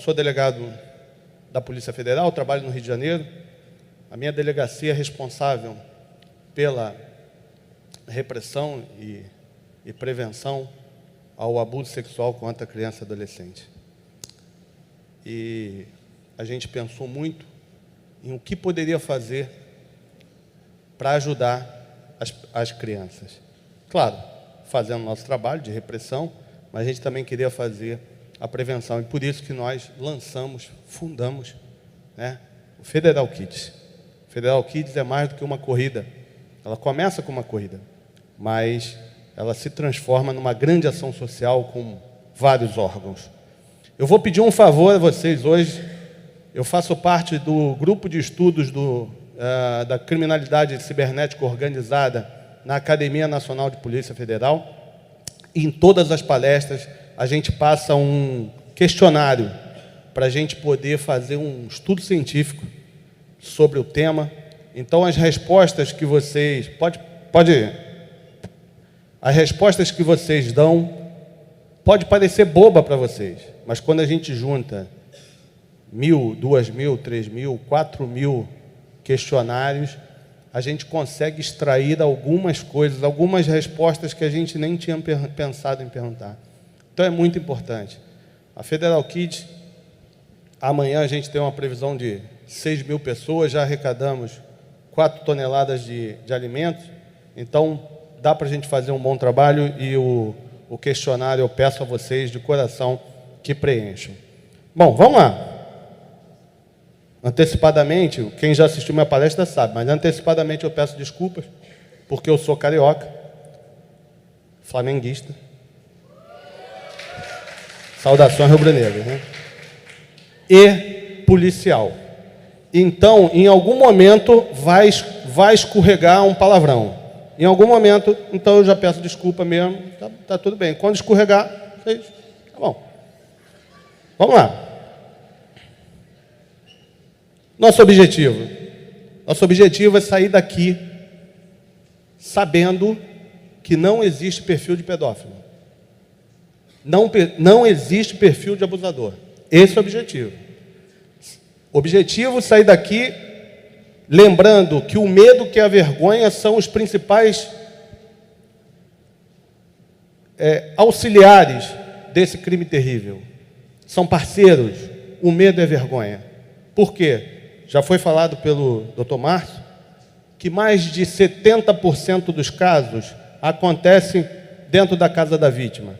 sou delegado da Polícia Federal, trabalho no Rio de Janeiro. A minha delegacia é responsável pela repressão e prevenção ao abuso sexual contra criança e adolescente. E a gente pensou muito em o que poderia fazer para ajudar as crianças. Claro, fazendo nosso trabalho de repressão, mas a gente também queria fazer a prevenção. E por isso que nós fundamos, né, o Federal Kids. O Federal Kids é mais do que uma corrida. Ela começa com uma corrida, mas ela se transforma numa grande ação social com vários órgãos. Eu vou pedir um favor a vocês hoje. Eu faço parte do grupo de estudos da criminalidade cibernética organizada na Academia Nacional de Polícia Federal. E em todas as palestras, a gente passa um questionário para a gente poder fazer um estudo científico sobre o tema. Então, as respostas que vocês... As respostas que vocês dão pode parecer boba para vocês, mas quando a gente junta 1.000, 2.000, 3.000, 4.000 questionários, a gente consegue extrair algumas coisas, algumas respostas que a gente nem tinha pensado em perguntar. Então, é muito importante. A Federal Kids, amanhã a gente tem uma previsão de 6.000 pessoas, já arrecadamos 4 toneladas de alimentos, então dá para a gente fazer um bom trabalho e o questionário eu peço a vocês de coração que preencham. Bom, vamos lá. Antecipadamente, quem já assistiu minha palestra sabe, mas antecipadamente eu peço desculpas, porque eu sou carioca, flamenguista, saudações rubro-negras, né? E policial. Então, em algum momento, vai escorregar um palavrão. Em algum momento, então eu já peço desculpa mesmo, tá tudo bem. Quando escorregar, vocês... Tá bom. Vamos lá. Nosso objetivo é sair daqui sabendo que não existe perfil de pedófilo. Não existe perfil de abusador. Esse é o objetivo. Objetivo, sair daqui lembrando que o medo e a vergonha são os principais auxiliares desse crime terrível. São parceiros, o medo e a vergonha. Por quê? Já foi falado pelo Dr. Márcio que mais de 70% dos casos acontecem dentro da casa da vítima,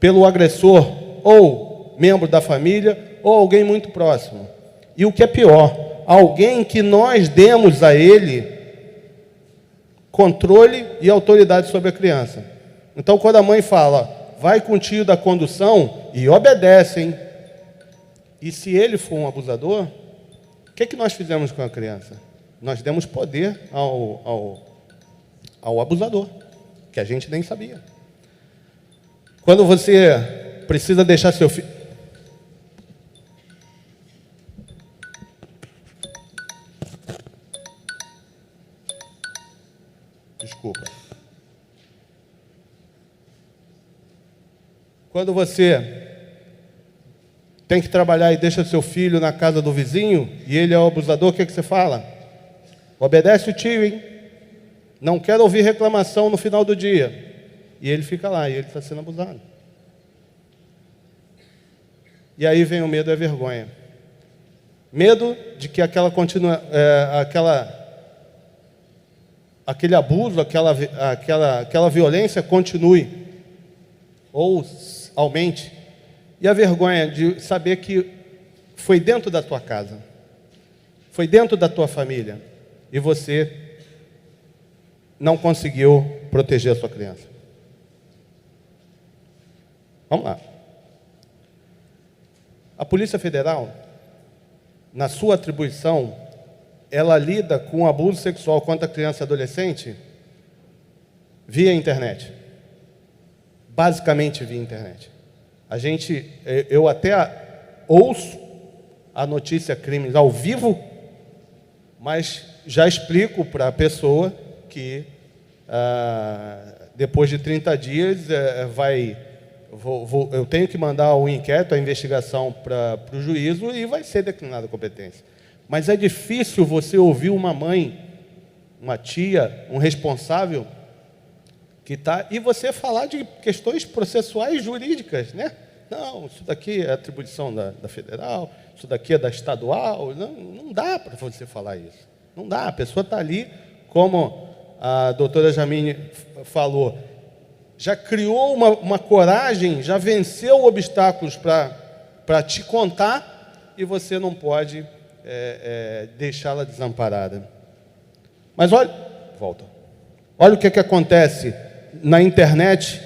pelo agressor ou membro da família ou alguém muito próximo. E o que é pior, alguém que nós demos a ele controle e autoridade sobre a criança. Então, quando a mãe fala, vai com o tio da condução e obedece, hein? E se ele for um abusador, o que nós fizemos com a criança? Nós demos poder ao abusador, que a gente nem sabia. Quando você precisa deixar seu filho... Desculpa. Quando você tem que trabalhar e deixa seu filho na casa do vizinho e ele é o abusador, o que você fala? Obedece o tio, hein? Não quero ouvir reclamação no final do dia. E ele fica lá, e ele está sendo abusado. E aí vem o medo e a vergonha. Medo de que aquele abuso, aquela violência continue ou aumente. E a vergonha de saber que foi dentro da tua casa, foi dentro da tua família, e você não conseguiu proteger a sua criança. Vamos lá. A Polícia Federal, na sua atribuição, ela lida com o abuso sexual contra criança e adolescente via internet. Basicamente via internet. Eu até ouço a notícia crimes ao vivo, mas já explico para a pessoa que depois de 30 dias eu tenho que mandar o inquérito, a investigação para o juízo e vai ser declinada a competência. Mas é difícil você ouvir uma mãe, uma tia, um responsável que está... E você falar de questões processuais jurídicas, né? Não, isso daqui é atribuição da federal, isso daqui é da estadual. Não dá para você falar isso. Não dá. A pessoa está ali, como a doutora Jamine falou, já criou uma coragem, já venceu obstáculos para te contar e você não pode deixá-la desamparada. Mas olha, volta. Olha o que acontece na internet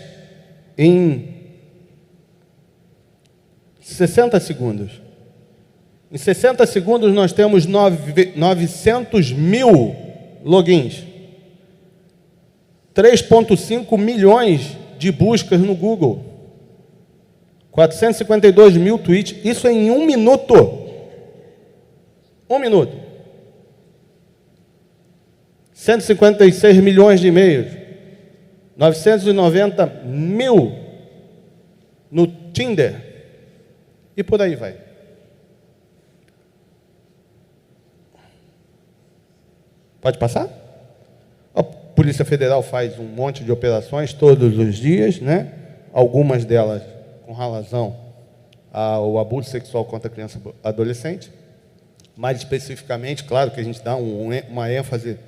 em 60 segundos. Em 60 segundos nós temos 900 mil logins. 3,5 milhões de buscas no Google. 452 mil tweets. Isso é em 1 minuto. 1 minuto. 156 milhões de e-mails. 990 mil no Tinder. E por aí vai. Pode passar? A Polícia Federal faz um monte de operações todos os dias, né? Algumas delas com relação ao abuso sexual contra criança e adolescente. Mais especificamente, claro que a gente dá uma ênfase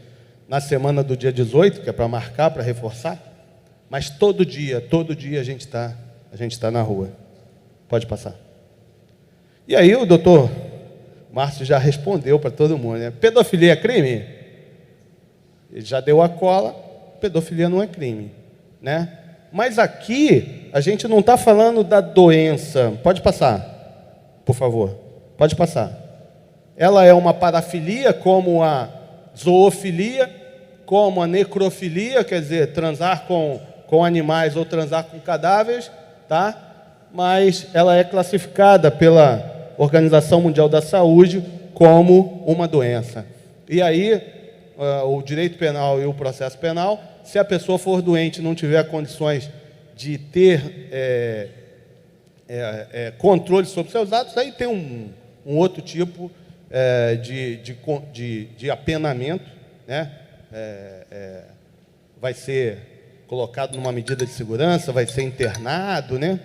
na semana do dia 18, que é para marcar, para reforçar. Mas todo dia a gente está na rua. Pode passar. E aí o doutor Márcio já respondeu para todo mundo, né? Pedofilia é crime? Ele já deu a cola, pedofilia não é crime, né? Mas aqui a gente não está falando da doença. Pode passar, por favor. Pode passar. Ela é uma parafilia, como a zoofilia, como a necrofilia, quer dizer, transar com animais ou transar com cadáveres, tá? Mas ela é classificada pela Organização Mundial da Saúde como uma doença. E aí, o direito penal e o processo penal, se a pessoa for doente e não tiver condições de ter controle sobre seus atos, aí tem um outro tipo de apenamento, né? Vai ser colocado numa medida de segurança, vai ser internado, né?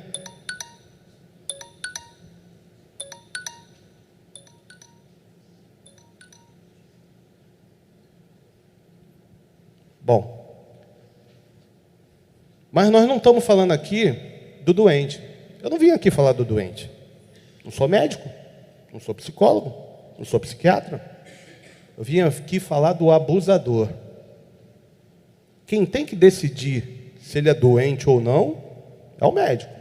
Bom, mas nós não estamos falando aqui do doente. Eu não vim aqui falar do doente. Não sou médico, não sou psicólogo, não sou psiquiatra. Eu vim aqui falar do abusador. Quem tem que decidir se ele é doente ou não é o médico,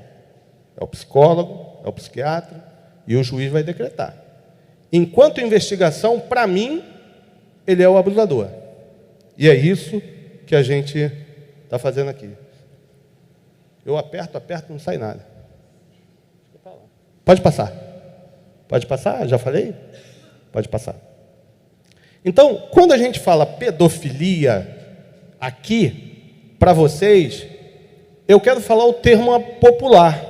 é o psicólogo, é o psiquiatra, e o juiz vai decretar. Enquanto investigação, para mim, ele é o abusador. E é isso que a gente está fazendo aqui. Eu aperto, não sai nada. Pode passar. Pode passar? Já falei? Pode passar. Então, quando a gente fala pedofilia aqui, para vocês, eu quero falar o termo popular.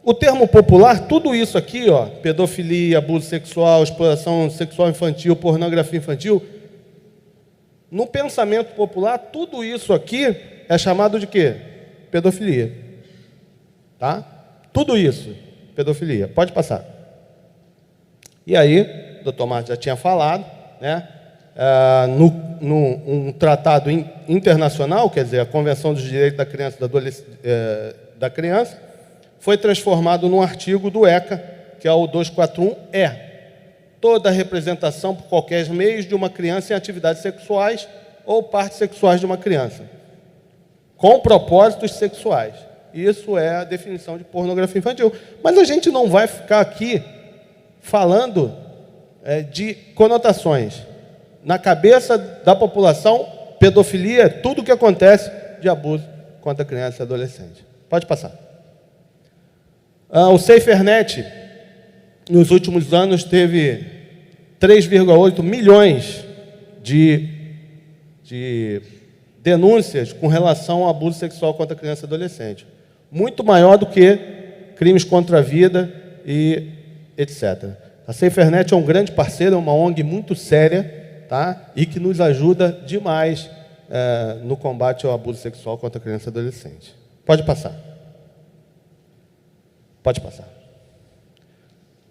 O termo popular, tudo isso aqui, ó, pedofilia, abuso sexual, exploração sexual infantil, pornografia infantil, no pensamento popular, tudo isso aqui é chamado de quê? Pedofilia. Tá? Tudo isso, pedofilia. Pode passar. E aí, o doutor Márcio já tinha falado, né? Um tratado internacional, quer dizer, a Convenção dos Direitos da Criança e da Criança, foi transformado num artigo do ECA, que é o 241-E. Toda representação por qualquer meio de uma criança em atividades sexuais ou partes sexuais de uma criança, com propósitos sexuais. Isso é a definição de pornografia infantil. Mas a gente não vai ficar aqui falando de conotações. Na cabeça da população, pedofilia é tudo o que acontece de abuso contra criança e adolescente. Pode passar. O SaferNet, nos últimos anos, teve 3,8 milhões de denúncias com relação ao abuso sexual contra criança e adolescente. muito maior do que crimes contra a vida e etc. A SaferNet é um grande parceiro, é uma ONG muito séria, tá? E que nos ajuda demais no combate ao abuso sexual contra criança e adolescente. Pode passar. Pode passar.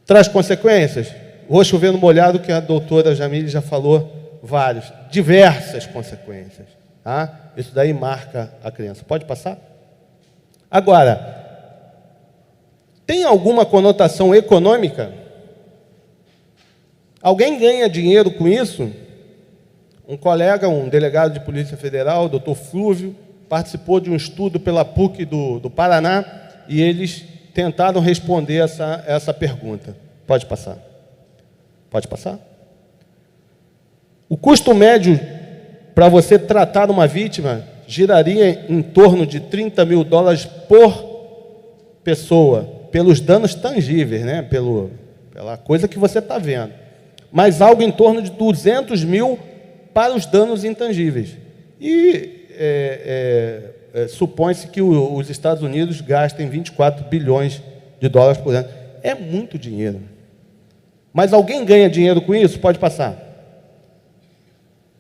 Traz consequências? Vou chover no molhado, que a doutora Jamile já falou diversas consequências. Tá? Isso daí marca a criança. Pode passar? Agora, tem alguma conotação econômica? Alguém ganha dinheiro com isso? Um colega, um delegado de Polícia Federal, o doutor Flúvio, participou de um estudo pela PUC do Paraná e eles tentaram responder essa pergunta. Pode passar. Pode passar? O custo médio para você tratar uma vítima giraria em torno de $30 mil por pessoa, pelos danos tangíveis, né? Pela coisa que você está vendo. Mas algo em torno de 200 mil para os danos intangíveis. E supõe-se que os Estados Unidos gastem 24 bilhões de dólares por ano. É muito dinheiro. Mas alguém ganha dinheiro com isso? Pode passar.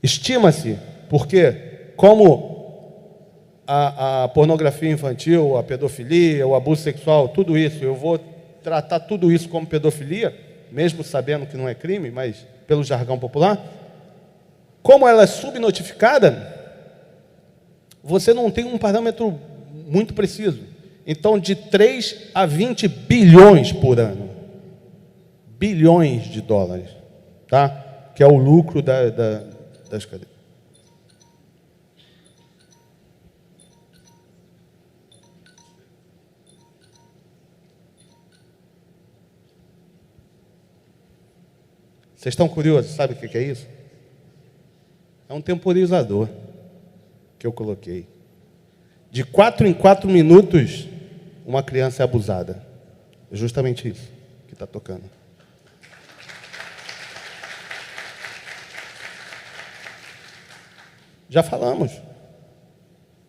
Estima-se, porque como a pornografia infantil, a pedofilia, o abuso sexual, tudo isso, eu vou tratar tudo isso como pedofilia, mesmo sabendo que não é crime, mas pelo jargão popular, como ela é subnotificada, você não tem um parâmetro muito preciso. Então, de 3 a 20 bilhões por ano. Bilhões de dólares. Tá? Que é o lucro das cadeias. Vocês estão curiosos? Sabe o que é isso? É um temporizador que eu coloquei. De 4 em 4 minutos, uma criança é abusada. É justamente isso que está tocando. Já falamos.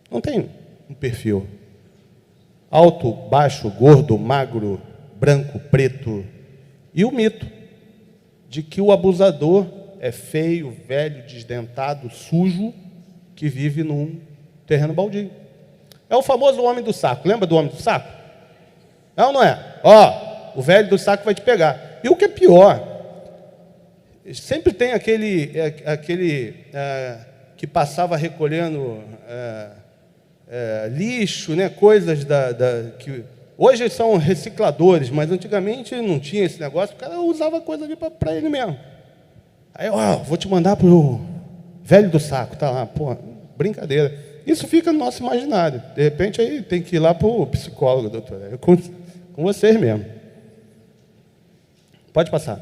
Não tem um perfil. Alto, baixo, gordo, magro, branco, preto. E o mito de que o abusador é feio, velho, desdentado, sujo, que vive num terreno baldio. É o famoso homem do saco. Lembra do homem do saco? É ou não é? Ó, o velho do saco vai te pegar. E o que é pior, sempre tem aquele que passava recolhendo lixo, né, coisas que hoje são recicladores, mas antigamente não tinha esse negócio, o cara usava coisa ali para ele mesmo. Aí, vou te mandar para o velho do saco, tá lá, pô, brincadeira. Isso fica no nosso imaginário. De repente, aí tem que ir lá para o psicólogo, doutor. É com vocês mesmo. Pode passar.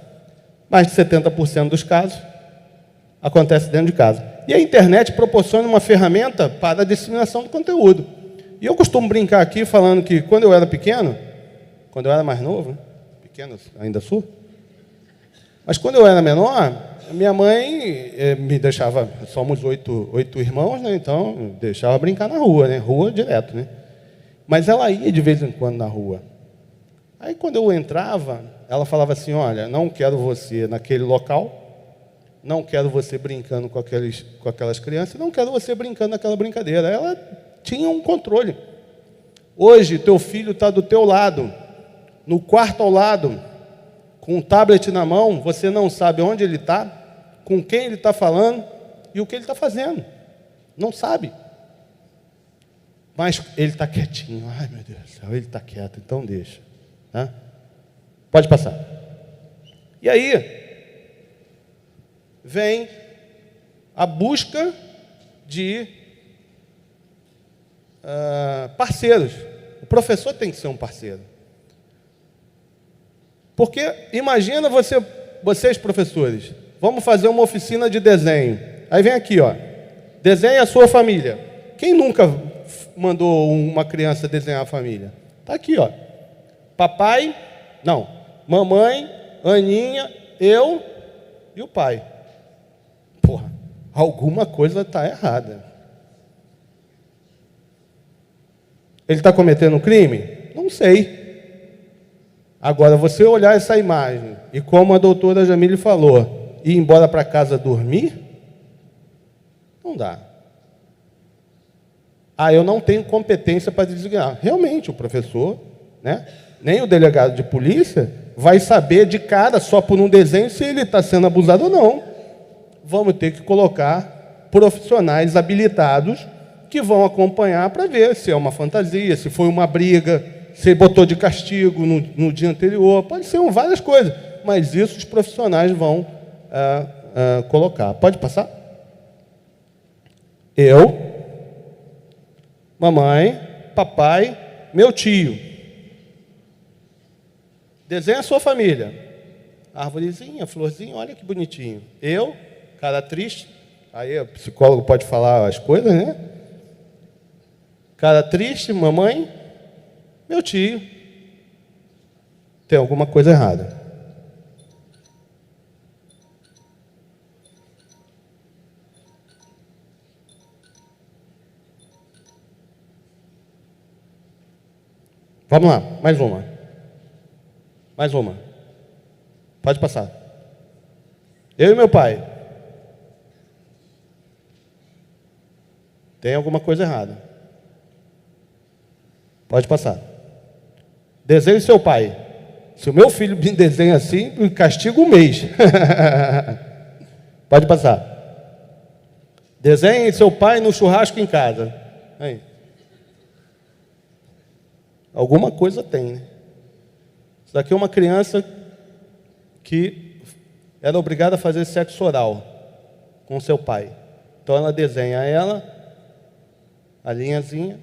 Mais de 70% dos casos acontece dentro de casa. E a internet proporciona uma ferramenta para a disseminação do conteúdo. E eu costumo brincar aqui falando que quando eu era pequeno, quando eu era mais novo, né? Pequeno ainda sou, mas quando eu era menor, minha mãe me deixava, somos oito irmãos, né? Então deixava brincar na rua, né? Rua direto, né? Mas ela ia de vez em quando na rua. Aí quando eu entrava, ela falava assim, olha, não quero você naquele local, não quero você brincando com aquelas crianças, não quero você brincando naquela brincadeira. Ela tinha um controle. Hoje, teu filho está do teu lado, no quarto ao lado, com um tablet na mão, você não sabe onde ele está, com quem ele está falando e o que ele está fazendo. Não sabe. Mas ele está quietinho. Ai, meu Deus do céu, ele está quieto, então deixa. Tá? Pode passar. E aí, vem a busca de parceiros. O professor tem que ser um parceiro. Porque, imagina vocês professores, vamos fazer uma oficina de desenho. Aí vem aqui, ó, desenhe a sua família. Quem nunca mandou uma criança desenhar a família? Está aqui, ó. Papai, não, mamãe, Aninha, eu e o pai. Porra, alguma coisa está errada. Ele está cometendo um crime? Não sei. Agora, você olhar essa imagem e, como a doutora Jamile falou, ir embora para casa dormir, não dá. Eu não tenho competência para designar. Realmente, o professor, né, nem o delegado de polícia vai saber de cara, só por um desenho, se ele está sendo abusado ou não. Vamos ter que colocar profissionais habilitados que vão acompanhar para ver se é uma fantasia, se foi uma briga, se ele botou de castigo no dia anterior. Pode ser várias coisas, mas isso os profissionais vão colocar. Pode passar? Eu, mamãe, papai, meu tio. Desenha a sua família. Árvorezinha, florzinha, olha que bonitinho. Eu, cara triste. Aí o psicólogo pode falar as coisas, né? Cara triste, mamãe, meu tio. Tem alguma coisa errada. Vamos lá, mais uma. Mais uma. Pode passar. Eu e meu pai. Tem alguma coisa errada. Pode passar. Desenhe seu pai. Se o meu filho me desenha assim, me castiga um mês. Pode passar. Desenhe seu pai no churrasco em casa. Aí. Alguma coisa tem, né? Isso daqui é uma criança que era obrigada a fazer sexo oral com seu pai. Então ela desenha a linhazinha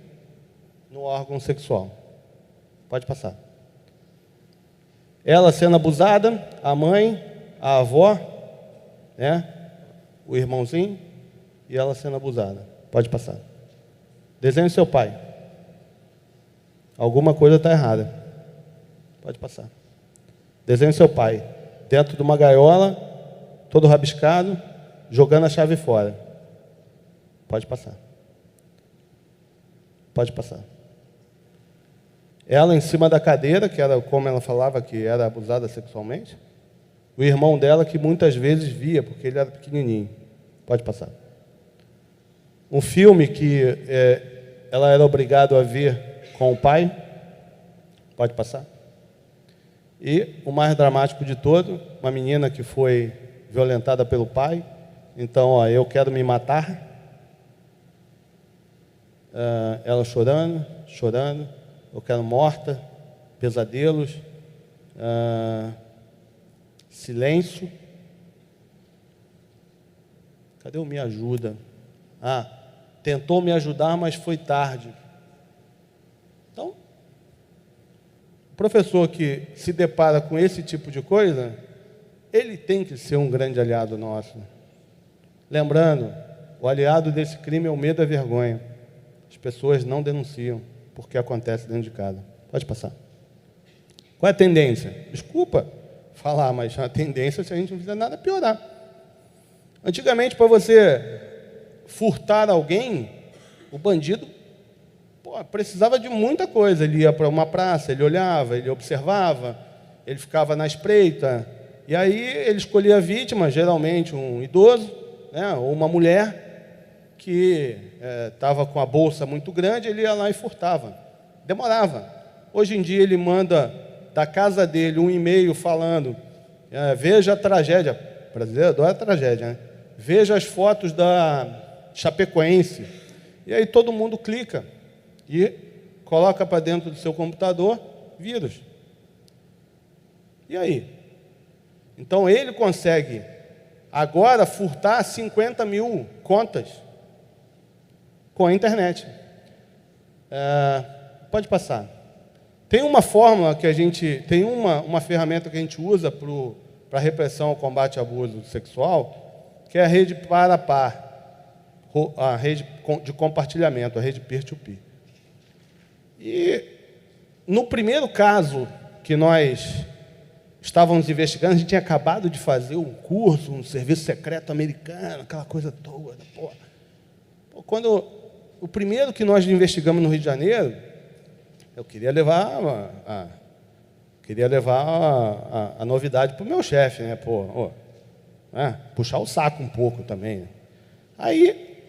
no órgão sexual. Pode passar. Ela sendo abusada, a mãe, a avó, né? O irmãozinho, e ela sendo abusada. Pode passar. Desenhe seu pai. Alguma coisa está errada. Pode passar. Desenhe seu pai dentro de uma gaiola, todo rabiscado, jogando a chave fora. Pode passar. Pode passar. Ela em cima da cadeira, que era como ela falava que era abusada sexualmente. O irmão dela que muitas vezes via, porque ele era pequenininho. Pode passar. Um filme que ela era obrigada a ver com o pai. Pode passar. E o mais dramático de todo, uma menina que foi violentada pelo pai. Então, eu quero me matar. Ela chorando, chorando. Eu quero morta. Pesadelos. Silêncio. Cadê o me ajuda? Tentou me ajudar, mas foi tarde. Então, o professor que se depara com esse tipo de coisa, ele tem que ser um grande aliado nosso. Lembrando, o aliado desse crime é o medo e a vergonha. As pessoas não denunciam porque acontece dentro de casa. Pode passar. Qual é a tendência? Desculpa falar, mas a tendência, se a gente não fizer nada, é piorar. Antigamente, para você furtar alguém, o bandido precisava de muita coisa. Ele ia para uma praça, ele olhava, ele observava, ele ficava na espreita. E aí ele escolhia a vítima, geralmente um idoso, né, ou uma mulher que estava com a bolsa muito grande, ele ia lá e furtava. Demorava. Hoje em dia ele manda da casa dele um e-mail falando, veja a tragédia. O brasileiro adora tragédia, né? Veja as fotos da Chapecoense. E aí todo mundo clica e coloca para dentro do seu computador vírus. E aí? Então ele consegue agora furtar 50 mil contas com a internet. Pode passar. Tem uma fórmula que a gente, tem uma ferramenta que a gente usa para repressão ao combate ao abuso sexual, que é a rede par a par, a rede de compartilhamento, a rede peer-to-peer. E no primeiro caso que nós estávamos investigando, a gente tinha acabado de fazer um curso, um serviço secreto americano, aquela coisa toda. Quando o primeiro que nós investigamos no Rio de Janeiro, Eu queria levar a novidade para o meu chefe, né? Pô, puxar o saco um pouco também. Né? Aí,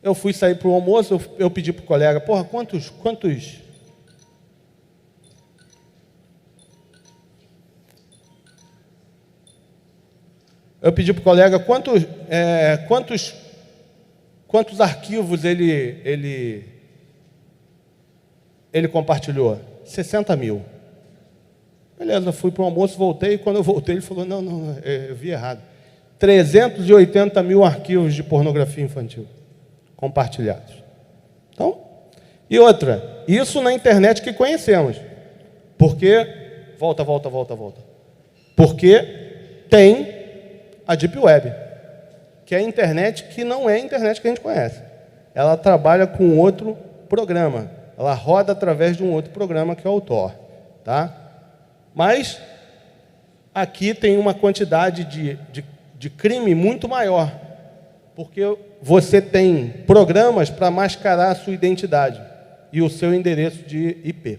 eu fui sair para o almoço, eu pedi para o colega, porra, quantos... Eu pedi para o colega quantos arquivos ele compartilhou. 60 mil. Beleza, fui para o almoço, voltei, e quando eu voltei, ele falou, não, eu vi errado. 380 mil arquivos de pornografia infantil compartilhados. Então, e outra, isso na internet que conhecemos. Porque, volta. Porque tem a Deep Web, que é a internet que não é a internet que a gente conhece. Ela trabalha com outro programa. Ela roda através de um outro programa que é o Tor. Tá? Mas, aqui tem uma quantidade de crime muito maior. Porque você tem programas para mascarar a sua identidade e o seu endereço de IP.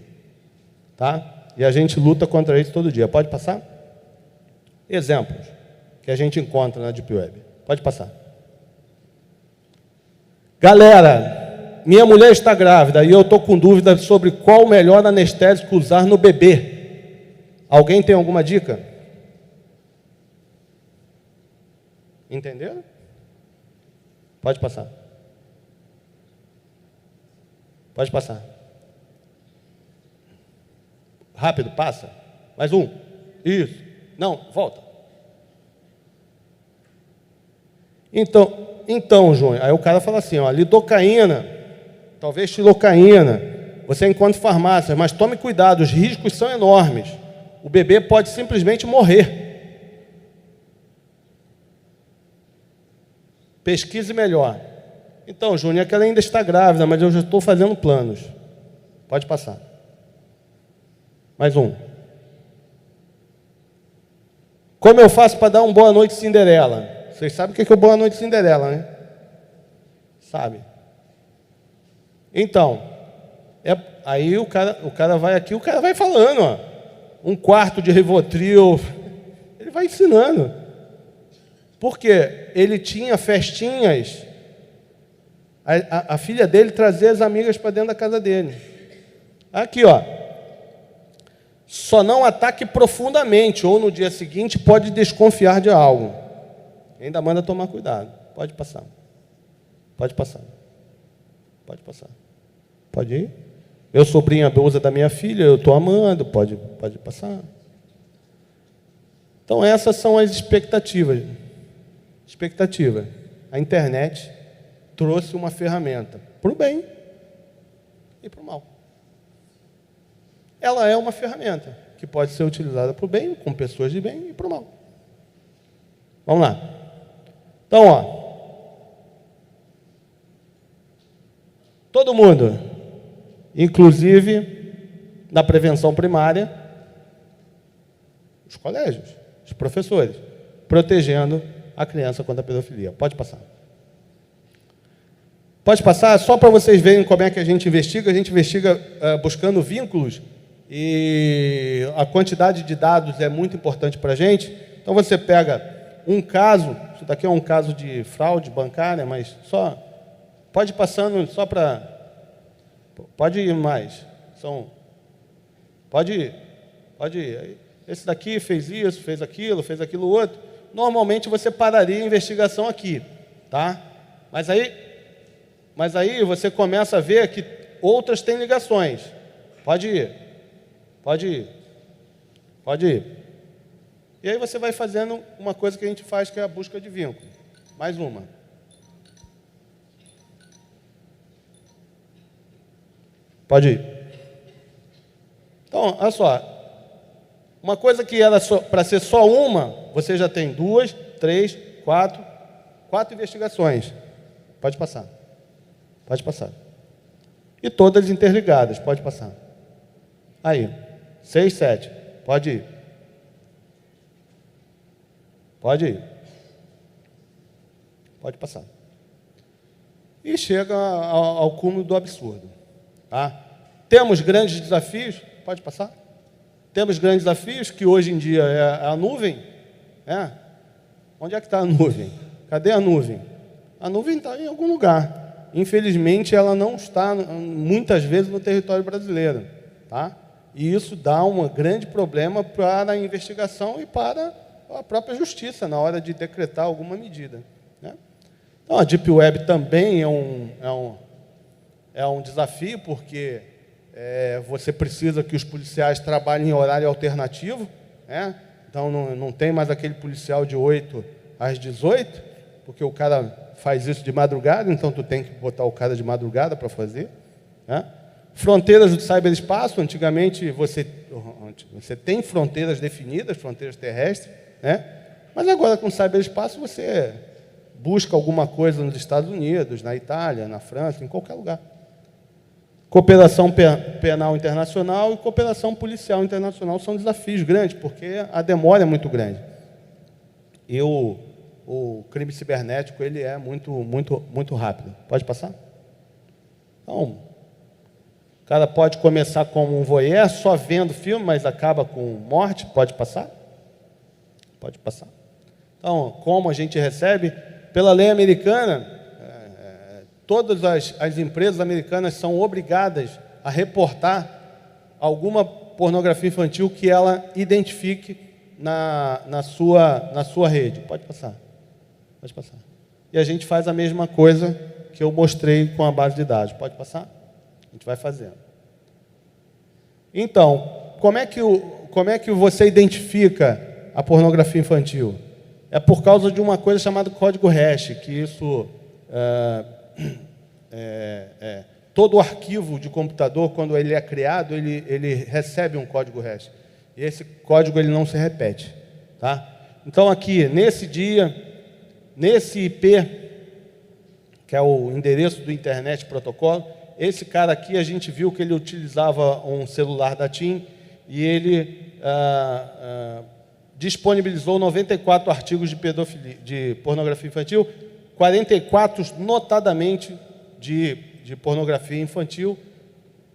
Tá? E a gente luta contra isso todo dia. Pode passar? Exemplos que a gente encontra na Deep Web. Pode passar. Galera, minha mulher está grávida e eu estou com dúvida sobre qual o melhor anestésico usar no bebê. Alguém tem alguma dica? Entenderam? Pode passar. Pode passar. Rápido, passa. Mais um. Isso. Não, volta. Então, Júnior, aí o cara fala assim, ó, lidocaína, talvez xilocaína, você encontra em farmácias, mas tome cuidado, os riscos são enormes. O bebê pode simplesmente morrer. Pesquise melhor. Então, Júnior, é que ela ainda está grávida, mas eu já estou fazendo planos. Pode passar. Mais um. Como eu faço para dar um boa noite Cinderela? Vocês sabem o que é o Boa Noite Cinderela, né? Sabe? Então, aí o cara vai aqui, o cara vai falando, ó, 1/4 de Rivotril, ele vai ensinando. Porque ele tinha festinhas, a filha dele trazia as amigas para dentro da casa dele. Aqui, ó. Só não ataque profundamente, ou no dia seguinte pode desconfiar de algo. Ainda manda tomar cuidado. Pode passar. Pode passar. Pode passar. Pode ir? Meu sobrinho abusa da minha filha, eu estou amando. Pode passar. Então, essas são as expectativas. Expectativa. A internet trouxe uma ferramenta para o bem e para o mal. Ela é uma ferramenta que pode ser utilizada para o bem, com pessoas de bem, e para o mal. Vamos lá. Então, ó, todo mundo, inclusive na prevenção primária, os colégios, os professores, protegendo a criança contra a pedofilia. Pode passar. Pode passar, só para vocês verem como é que a gente investiga buscando vínculos, e a quantidade de dados é muito importante para a gente. Então, você pega um caso, isso daqui é um caso de fraude bancária, mas só pode ir passando só para... Pode ir mais. Pode ir. Esse daqui fez isso, fez aquilo outro. Normalmente você pararia a investigação aqui, tá? Mas aí você começa a ver que outras têm ligações. Pode ir. E aí você vai fazendo uma coisa que a gente faz, que é a busca de vínculo. Mais uma. Pode ir. Então, olha só. Uma coisa que era para ser só uma, você já tem 2, 3, 4 investigações. Pode passar. E todas interligadas. Pode passar. Aí. 6, 7. Pode ir. Pode passar. E chega ao cúmulo do absurdo. Tá? Temos grandes desafios, pode passar? Temos grandes desafios, que hoje em dia é a nuvem. Onde é que está a nuvem? Cadê a nuvem? A nuvem está em algum lugar. Infelizmente, ela não está, muitas vezes, no território brasileiro. Tá? E isso dá um grande problema para a investigação e para a própria justiça, na hora de decretar alguma medida. Né? Então, a Deep Web também é um desafio, porque você precisa que os policiais trabalhem em horário alternativo. Né? Então, não tem mais aquele policial de 8 às 18, porque o cara faz isso de madrugada, então tu tem que botar o cara de madrugada para fazer. Né? Fronteiras do ciberespaço, antigamente você tem fronteiras definidas, fronteiras terrestres, né? Mas agora com o ciberespaço você busca alguma coisa nos Estados Unidos, na Itália, na França, em qualquer lugar. Cooperação penal internacional e cooperação policial internacional são desafios grandes, porque a demora é muito grande. E o crime cibernético ele é muito rápido. Pode passar? Então, o cara pode começar como um voyeur, só vendo filme, mas acaba com morte. Pode passar? Pode passar. Então, como a gente recebe? Pela lei americana, todas as empresas americanas são obrigadas a reportar alguma pornografia infantil que ela identifique na sua rede. Pode passar. Pode passar. E a gente faz a mesma coisa que eu mostrei com a base de dados. Pode passar? A gente vai fazendo. Então, como é que você identifica a pornografia infantil? É por causa de uma coisa chamada código hash, que isso... todo arquivo de computador, quando ele é criado, ele recebe um código hash. E esse código ele não se repete. Tá? Então, aqui, nesse dia, nesse IP, que é o endereço do Internet Protocolo, esse cara aqui, a gente viu que ele utilizava um celular da TIM e ele disponibilizou 94 artigos de pedofilia, de pornografia infantil, 44 notadamente de pornografia infantil,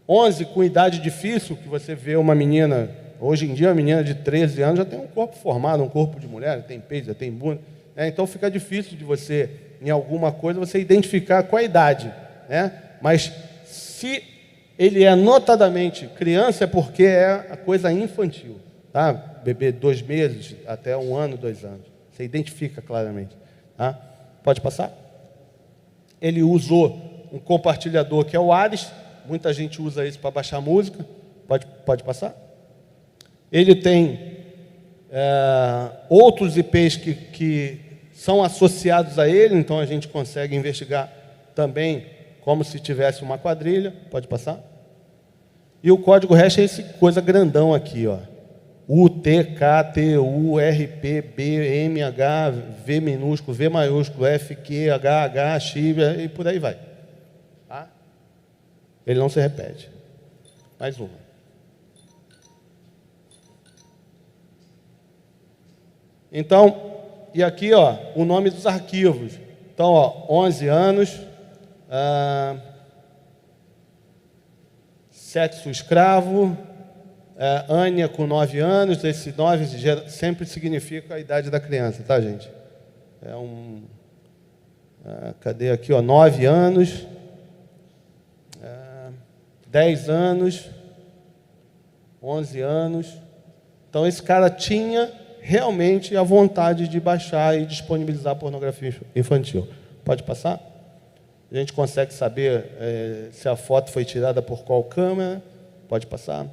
11 com idade difícil, que você vê uma menina, hoje em dia uma menina de 13 anos já tem um corpo formado, um corpo de mulher, tem peito, já tem bunda, né? Então fica difícil de você, em alguma coisa, você identificar qual a idade, né? Mas se ele é notadamente criança, é porque é a coisa infantil, tá? Bebê 2 meses até 1 ano, 2 anos, você identifica claramente, tá? Pode passar? Ele usou um compartilhador que é o Ares, muita gente usa isso para baixar música. Pode passar? Ele tem outros IPs que são associados a ele, então a gente consegue investigar também como se tivesse uma quadrilha. Pode passar? E o código hash é esse coisa grandão aqui, ó. U, T, K, T, U, R, P, B, M, H, V minúsculo, V maiúsculo, F, Q, H, H, X, e por aí vai. Tá? Ele não se repete. Mais uma. Então, e aqui, ó, o nome dos arquivos. Então, ó, 11 anos, sexo escravo, Ania com 9 anos, esse 9 sempre significa a idade da criança, tá, gente? Cadê aqui, ó, 9 anos, 10 anos, 11 anos. Então, esse cara tinha realmente a vontade de baixar e disponibilizar pornografia infantil. Pode passar? A gente consegue saber se a foto foi tirada por qual câmera. Pode passar?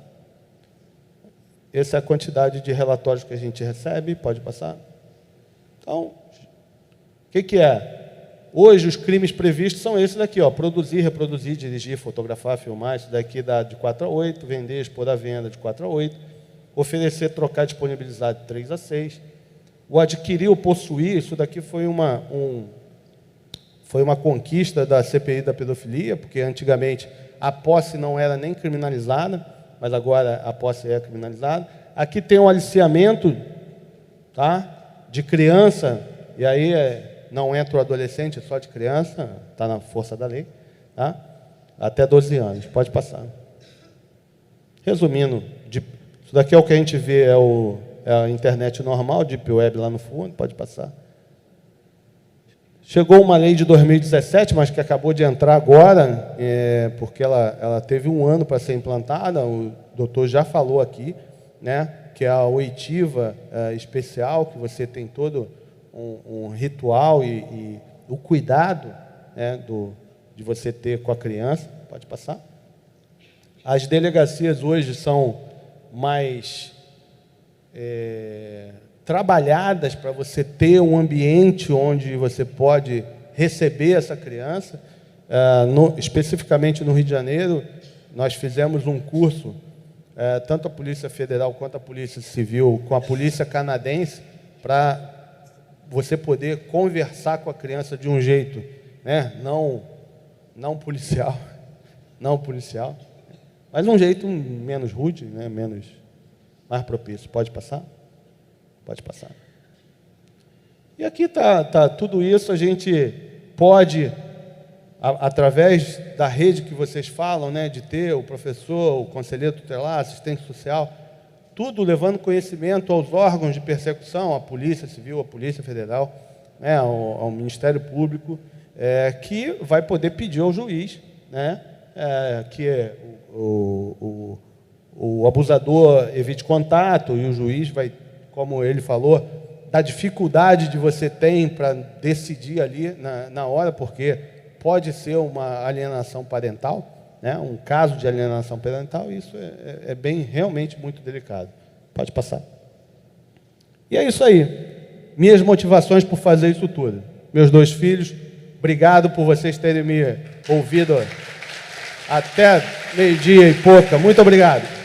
Essa é a quantidade de relatórios que a gente recebe. Pode passar? Então, o que é? Hoje, os crimes previstos são esses daqui, ó, produzir, reproduzir, dirigir, fotografar, filmar, isso daqui dá de 4 a 8, vender, expor à venda de 4 a 8, oferecer, trocar, disponibilizar de 3 a 6, o adquirir ou possuir, isso daqui foi uma conquista da CPI da pedofilia, porque antigamente a posse não era nem criminalizada, mas agora a posse é criminalizada. Aqui tem um aliciamento, tá, de criança, e aí não entra o adolescente, é só de criança, está na força da lei, tá? Até 12 anos. Pode passar. Resumindo, isso daqui é o que a gente vê, é a internet normal, Deep Web lá no fundo, pode passar. Chegou uma lei de 2017, mas que acabou de entrar agora, porque ela teve um ano para ser implantada, o doutor já falou aqui, né, que é a oitiva especial, que você tem todo um ritual e o cuidado, né, de você ter com a criança. Pode passar. As delegacias hoje são mais trabalhadas para você ter um ambiente onde você pode receber essa criança. Especificamente no Rio de Janeiro, nós fizemos um curso, tanto a Polícia Federal quanto a Polícia Civil, com a Polícia Canadense, para você poder conversar com a criança de um jeito, né, não policial, mas um jeito menos rude, né, mais propício. Pode passar? Pode passar. E aqui tá tudo isso, a gente pode, através da rede que vocês falam, né, de ter o professor, o conselheiro tutelar, assistente social, tudo levando conhecimento aos órgãos de persecução, à Polícia Civil, à Polícia Federal, né, ao Ministério Público, que vai poder pedir ao juiz, né, que o abusador evite contato, e o juiz vai, como ele falou, da dificuldade de você tem para decidir ali na hora, porque pode ser uma alienação parental, né, um caso de alienação parental, e isso é bem, realmente muito delicado. Pode passar. E é isso aí. Minhas motivações por fazer isso tudo. Meus 2 filhos, obrigado por vocês terem me ouvido até meio-dia e pouca. Muito obrigado.